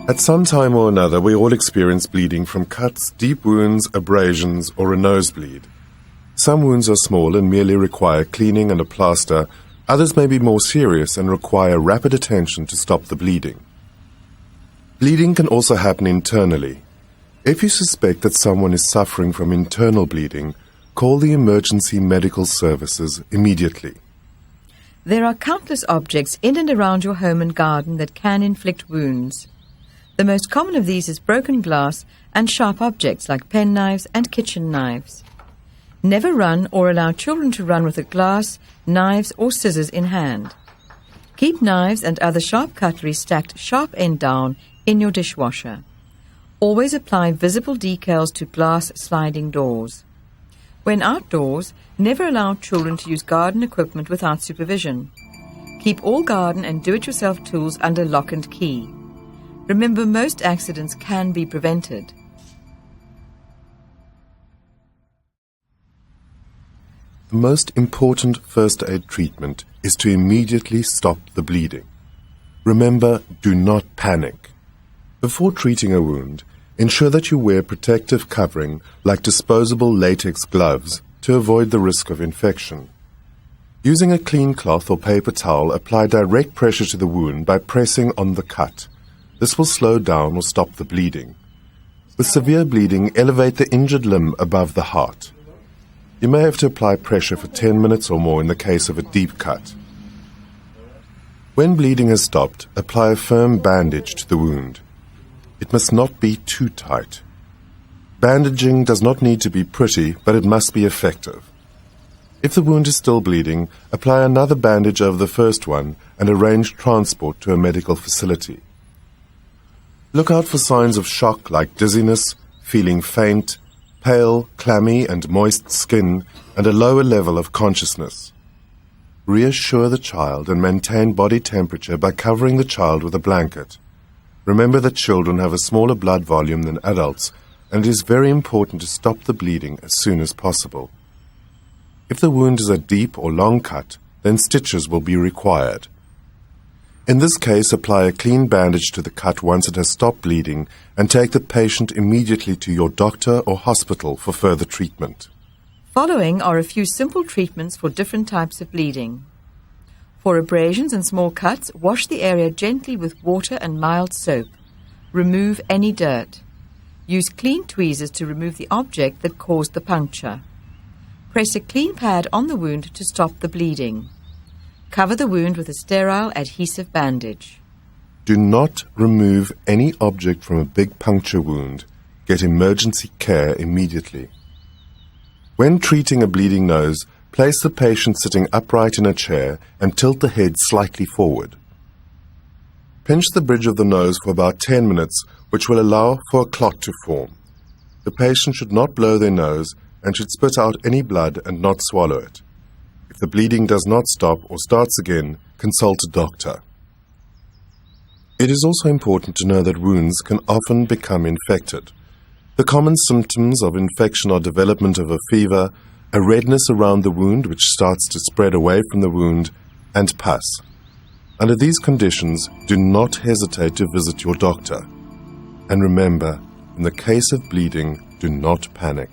At some time or another, we all experience bleeding from cuts, deep wounds, abrasions, or a nosebleed. Some wounds are small and merely require cleaning and a plaster. Others may be more serious and require rapid attention to stop the bleeding. Bleeding can also happen internally. If you suspect that someone is suffering from internal bleeding, call the emergency medical services immediately. There are countless objects in and around your home and garden that can inflict wounds. The most common of these is broken glass and sharp objects like penknives and kitchen knives. Never run or allow children to run with a glass, knives or scissors in hand. Keep knives and other sharp cutlery stacked sharp end down in your dishwasher. Always apply visible decals to glass sliding doors. When outdoors, never allow children to use garden equipment without supervision. Keep all garden and do-it-yourself tools under lock and key. Remember, most accidents can be prevented. The most important first aid treatment is to immediately stop the bleeding. Remember, do not panic. Before treating a wound, ensure that you wear protective covering like disposable latex gloves to avoid the risk of infection. Using a clean cloth or paper towel, apply direct pressure to the wound by pressing on the cut. This will slow down or stop the bleeding. With severe bleeding, elevate the injured limb above the heart. You may have to apply pressure for 10 minutes or more in the case of a deep cut. When bleeding has stopped, apply a firm bandage to the wound. It must not be too tight. Bandaging does not need to be pretty, but it must be effective. If the wound is still bleeding, apply another bandage over the first one and arrange transport to a medical facility. Look out for signs of shock like dizziness, feeling faint, pale, clammy and moist skin, and a lower level of consciousness. Reassure the child and maintain body temperature by covering the child with a blanket. Remember that children have a smaller blood volume than adults, and it is very important to stop the bleeding as soon as possible. If the wound is a deep or long cut, then stitches will be required. In this case, apply a clean bandage to the cut once it has stopped bleeding and take the patient immediately to your doctor or hospital for further treatment. Following are a few simple treatments for different types of bleeding. For abrasions and small cuts, wash the area gently with water and mild soap. Remove any dirt. Use clean tweezers to remove the object that caused the puncture. Press a clean pad on the wound to stop the bleeding. Cover the wound with a sterile adhesive bandage. Do not remove any object from a big puncture wound. Get emergency care immediately. When treating a bleeding nose, place the patient sitting upright in a chair and tilt the head slightly forward. Pinch the bridge of the nose for about 10 minutes, which will allow for a clot to form. The patient should not blow their nose and should spit out any blood and not swallow it. If the bleeding does not stop or starts again, consult a doctor. It is also important to know that wounds can often become infected. The common symptoms of infection are development of a fever, a redness around the wound which starts to spread away from the wound, and pus. Under these conditions, do not hesitate to visit your doctor. And remember, in the case of bleeding, do not panic.